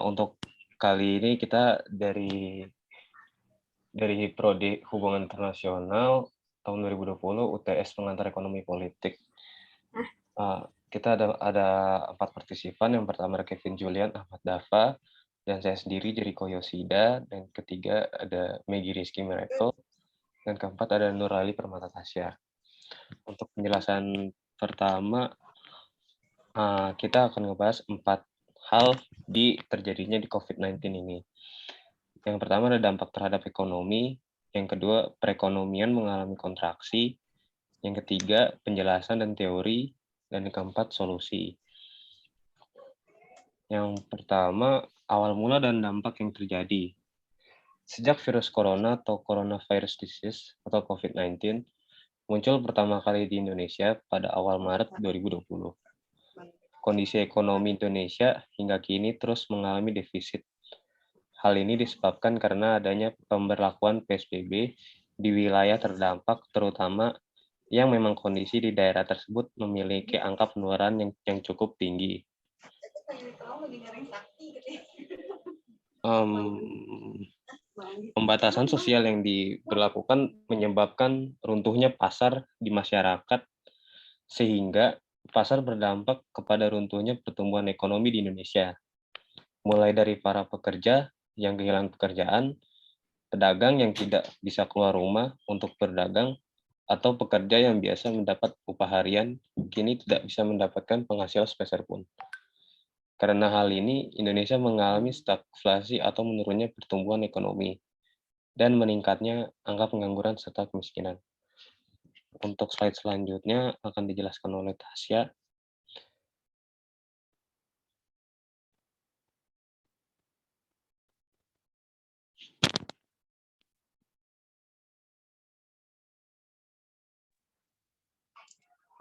Untuk kali ini kita dari Prodi Hubungan Internasional tahun 2020 UTS Pengantar Ekonomi Politik. Kita ada 4 partisipan. Yang pertama ada Kevin Julian, Ahmad Dava, dan saya sendiri Jericho Yoshida, dan ketiga ada Maggie Rizky Miracle, dan keempat ada Nurali Permata Tasya. Untuk penjelasan pertama, kita akan ngebahas 4 hal terjadinya di COVID-19 ini. Yang pertama ada dampak terhadap ekonomi, yang kedua perekonomian mengalami kontraksi, yang ketiga penjelasan dan teori, dan yang keempat solusi. Yang pertama, awal mula dan dampak yang terjadi. Sejak virus corona atau coronavirus disease atau COVID-19 muncul pertama kali di Indonesia pada awal Maret 2020. Kondisi ekonomi Indonesia hingga kini terus mengalami defisit. Hal ini disebabkan karena adanya pemberlakuan PSBB di wilayah terdampak, terutama yang memang kondisi di daerah tersebut memiliki angka penularan yang cukup tinggi. Pembatasan sosial yang diberlakukan menyebabkan runtuhnya pasar di masyarakat, sehingga pasar berdampak kepada runtuhnya pertumbuhan ekonomi di Indonesia. Mulai dari para pekerja yang kehilangan pekerjaan, pedagang yang tidak bisa keluar rumah untuk berdagang, atau pekerja yang biasa mendapat upah harian, kini tidak bisa mendapatkan penghasilan sepeser pun. Karena hal ini, Indonesia mengalami stagflasi atau menurunnya pertumbuhan ekonomi, dan meningkatnya angka pengangguran serta kemiskinan. Untuk slide selanjutnya akan dijelaskan oleh Tasya.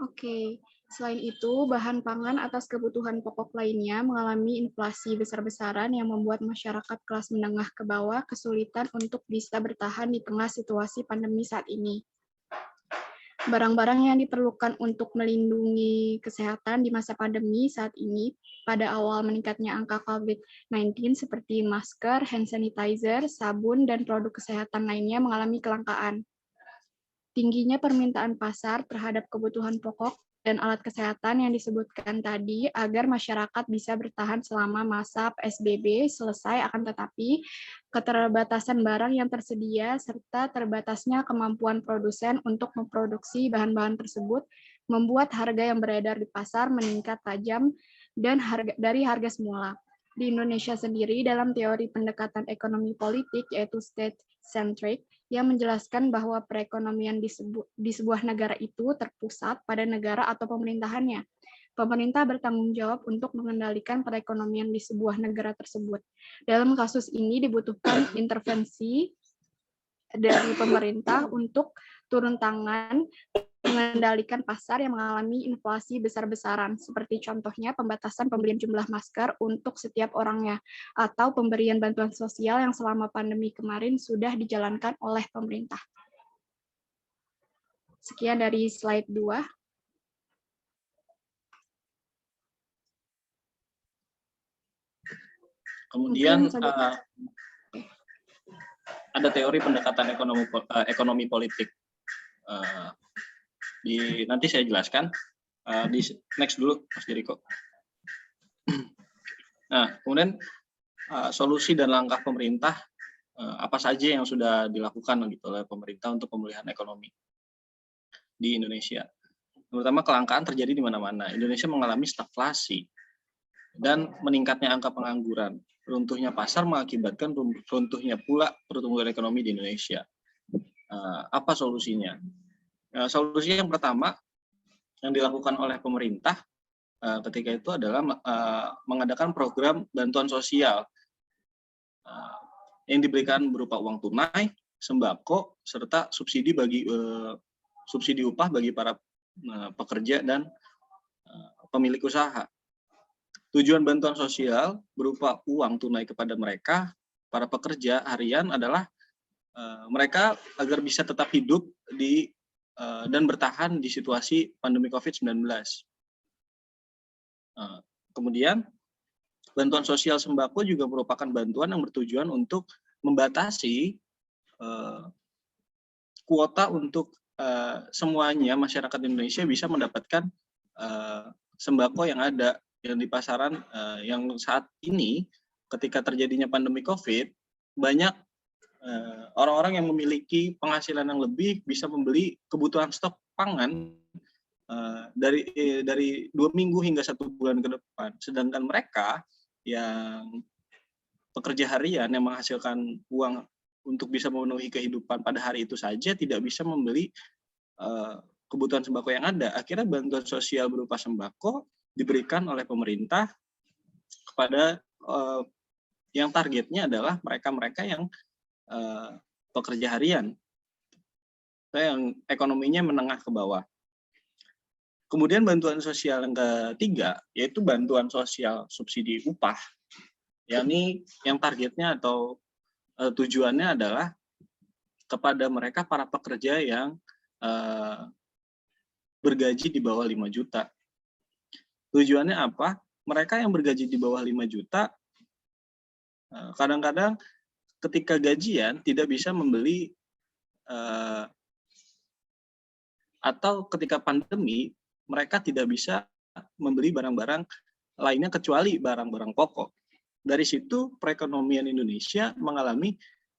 Oke, selain itu, bahan pangan atas kebutuhan pokok lainnya mengalami inflasi besar-besaran yang membuat masyarakat kelas menengah ke bawah kesulitan untuk bisa bertahan di tengah situasi pandemi saat ini. Barang-barang yang diperlukan untuk melindungi kesehatan di masa pandemi saat ini pada awal meningkatnya angka COVID-19 seperti masker, hand sanitizer, sabun, dan produk kesehatan lainnya mengalami kelangkaan. Tingginya permintaan pasar terhadap kebutuhan pokok dan alat kesehatan yang disebutkan tadi agar masyarakat bisa bertahan selama masa PSBB selesai, akan tetapi keterbatasan barang yang tersedia serta terbatasnya kemampuan produsen untuk memproduksi bahan-bahan tersebut membuat harga yang beredar di pasar meningkat tajam dan dari harga semula. Di Indonesia sendiri, dalam teori pendekatan ekonomi politik yaitu state-centric, yang menjelaskan bahwa perekonomian di sebuah negara itu terpusat pada negara atau pemerintahannya. Pemerintah bertanggung jawab untuk mengendalikan perekonomian di sebuah negara tersebut. Dalam kasus ini dibutuhkan intervensi dari pemerintah untuk turun tangan mengendalikan pasar yang mengalami inflasi besar-besaran, seperti contohnya pembatasan pembelian jumlah masker untuk setiap orangnya, atau pemberian bantuan sosial yang selama pandemi kemarin sudah dijalankan oleh pemerintah. Sekian dari slide 2. Kemudian ada teori pendekatan ekonomi politik. Nanti saya jelaskan. Di next dulu, Mas Jericho. Nah, kemudian solusi dan langkah pemerintah apa saja yang sudah dilakukan gitu oleh pemerintah untuk pemulihan ekonomi di Indonesia. Terutama kelangkaan terjadi di mana-mana. Indonesia mengalami stagflasi dan meningkatnya angka pengangguran. Runtuhnya pasar mengakibatkan runtuhnya pula pertumbuhan ekonomi di Indonesia. Apa solusinya? Solusi yang pertama yang dilakukan oleh pemerintah ketika itu adalah mengadakan program bantuan sosial yang diberikan berupa uang tunai, sembako, serta subsidi upah bagi para pekerja dan pemilik usaha. Tujuan bantuan sosial berupa uang tunai kepada mereka, para pekerja harian adalah mereka agar bisa tetap hidup dan bertahan di situasi pandemi COVID-19. Kemudian bantuan sosial sembako juga merupakan bantuan yang bertujuan untuk membatasi kuota untuk semuanya masyarakat Indonesia bisa mendapatkan sembako yang ada yang di pasaran yang saat ini ketika terjadinya pandemi COVID, banyak orang-orang yang memiliki penghasilan yang lebih bisa membeli kebutuhan stok pangan dari 2 minggu hingga 1 bulan ke depan. Sedangkan mereka yang pekerja harian yang menghasilkan uang untuk bisa memenuhi kehidupan pada hari itu saja tidak bisa membeli kebutuhan sembako yang ada. Akhirnya bantuan sosial berupa sembako diberikan oleh pemerintah kepada yang targetnya adalah mereka-mereka yang pekerja harian, yang ekonominya menengah ke bawah. Kemudian bantuan sosial yang ketiga yaitu bantuan sosial subsidi upah, yakni yang targetnya atau tujuannya adalah kepada mereka para pekerja yang bergaji di bawah 5 juta. Tujuannya apa? Mereka yang bergaji di bawah 5 juta kadang-kadang ketika gajian tidak bisa membeli atau ketika pandemi mereka tidak bisa membeli barang-barang lainnya kecuali barang-barang pokok. Dari situ perekonomian Indonesia mengalami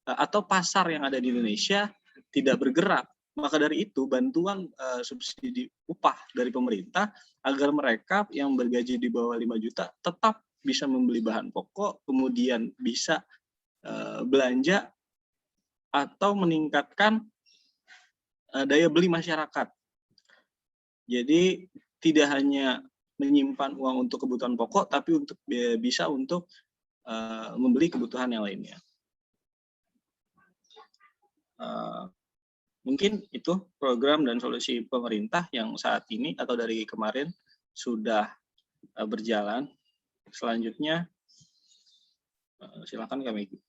atau pasar yang ada di Indonesia tidak bergerak. Maka dari itu bantuan subsidi upah dari pemerintah agar mereka yang bergaji di bawah 5 juta tetap bisa membeli bahan pokok, kemudian bisa belanja atau meningkatkan daya beli masyarakat. Jadi tidak hanya menyimpan uang untuk kebutuhan pokok, tapi untuk bisa untuk membeli kebutuhan yang lainnya. Mungkin itu program dan solusi pemerintah yang saat ini atau dari kemarin sudah berjalan. Selanjutnya, silakan Kak Megi.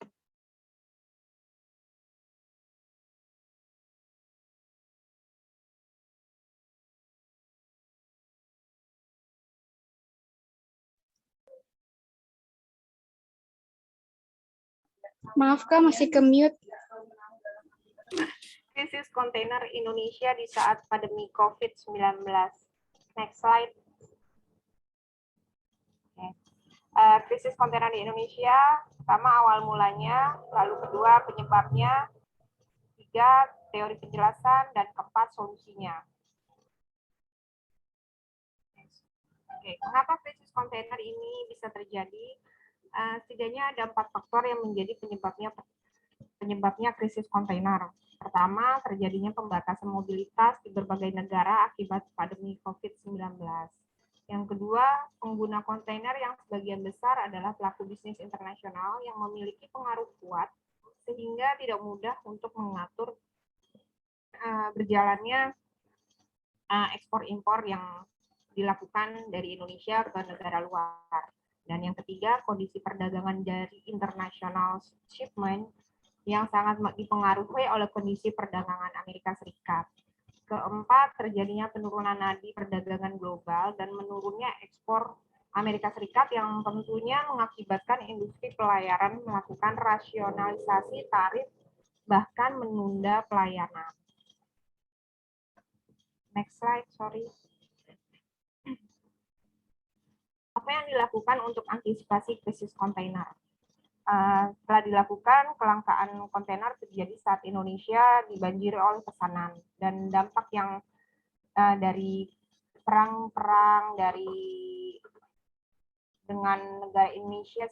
Maaf Kak, masih ke mute. Krisis kontainer Indonesia di saat pandemi COVID-19. Next slide. Okay. Krisis kontainer di Indonesia, pertama awal mulanya, lalu kedua penyebabnya, tiga teori penjelasan, dan keempat solusinya. Oke, kenapa krisis kontainer ini bisa terjadi? Setidaknya ada 4 faktor yang menjadi penyebabnya krisis kontainer. Pertama, terjadinya pembatasan mobilitas di berbagai negara akibat pandemi COVID-19. Yang kedua, pengguna kontainer yang sebagian besar adalah pelaku bisnis internasional yang memiliki pengaruh kuat sehingga tidak mudah untuk mengatur berjalannya ekspor-impor yang dilakukan dari Indonesia ke negara luar. Dan yang ketiga, kondisi perdagangan dari international shipment yang sangat dipengaruhi oleh kondisi perdagangan Amerika Serikat. Keempat, terjadinya penurunan nadi perdagangan global dan menurunnya ekspor Amerika Serikat yang tentunya mengakibatkan industri pelayaran melakukan rasionalisasi tarif bahkan menunda pelayanan. Next slide, sorry. Apa yang dilakukan untuk antisipasi krisis kontainer? Setelah dilakukan, kelangkaan kontainer terjadi saat Indonesia dibanjiri oleh pesanan dan dampak yang dari perang dengan negara Indonesia,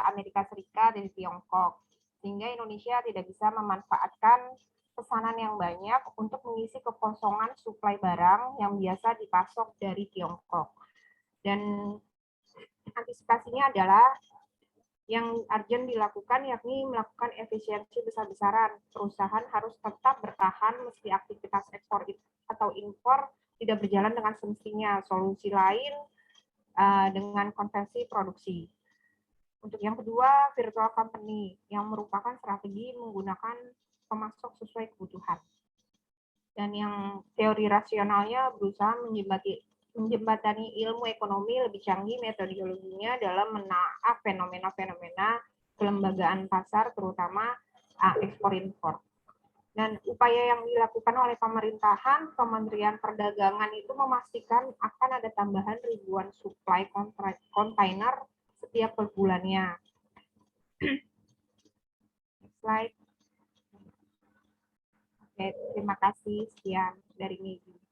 Amerika Serikat, dan Tiongkok, sehingga Indonesia tidak bisa memanfaatkan pesanan yang banyak untuk mengisi kekosongan suplai barang yang biasa dipasok dari Tiongkok. Dan antisipasinya adalah yang urgent dilakukan yakni melakukan efisiensi besar-besaran. Perusahaan harus tetap bertahan meski aktivitas ekspor atau impor tidak berjalan dengan semestinya. Solusi lain dengan konversi produksi. Untuk yang kedua, virtual company yang merupakan strategi menggunakan pemasok sesuai kebutuhan. Dan yang teori rasionalnya berusaha menjembatani ilmu ekonomi lebih canggih metodologinya dalam menelaah fenomena-fenomena kelembagaan pasar, terutama ekspor-impor. Dan upaya yang dilakukan oleh pemerintahan, Kementerian Perdagangan itu memastikan akan ada tambahan ribuan suplai kontainer setiap per bulannya. Slide. Oke, terima kasih. Sekian dari Megi.